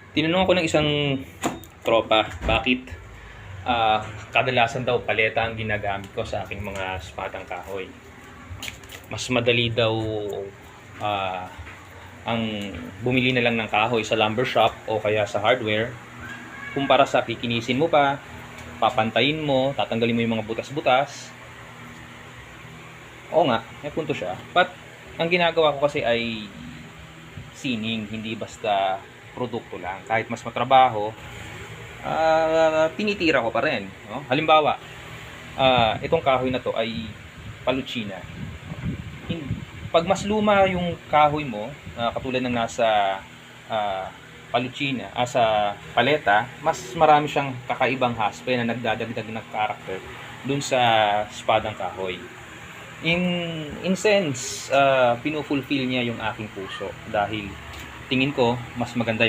Tinanong ako ng isang tropa, bakit kadalasan daw paleta ang ginagamit ko sa aking mga espadang kahoy. Mas madali daw ang bumili na lang ng kahoy sa lumber shop o kaya sa hardware kumpara sa kikinisin mo pa, papantayin mo, tatanggalin mo yung mga butas-butas. Oo nga, may punto siya. But ang ginagawa ko kasi ay sining, hindi basta produkto lang. Kahit mas matrabaho, tinitira ko pa rin. No? Halimbawa, itong kahoy na to ay palutsina. Pag mas luma yung kahoy mo, katulad ng nasa palutsina, sa paleta, mas marami siyang kakaibang haspe na nagdadagdag ng character dun sa espadang kahoy. In sense, pinufulfill niya yung aking puso dahil tingin ko mas maganda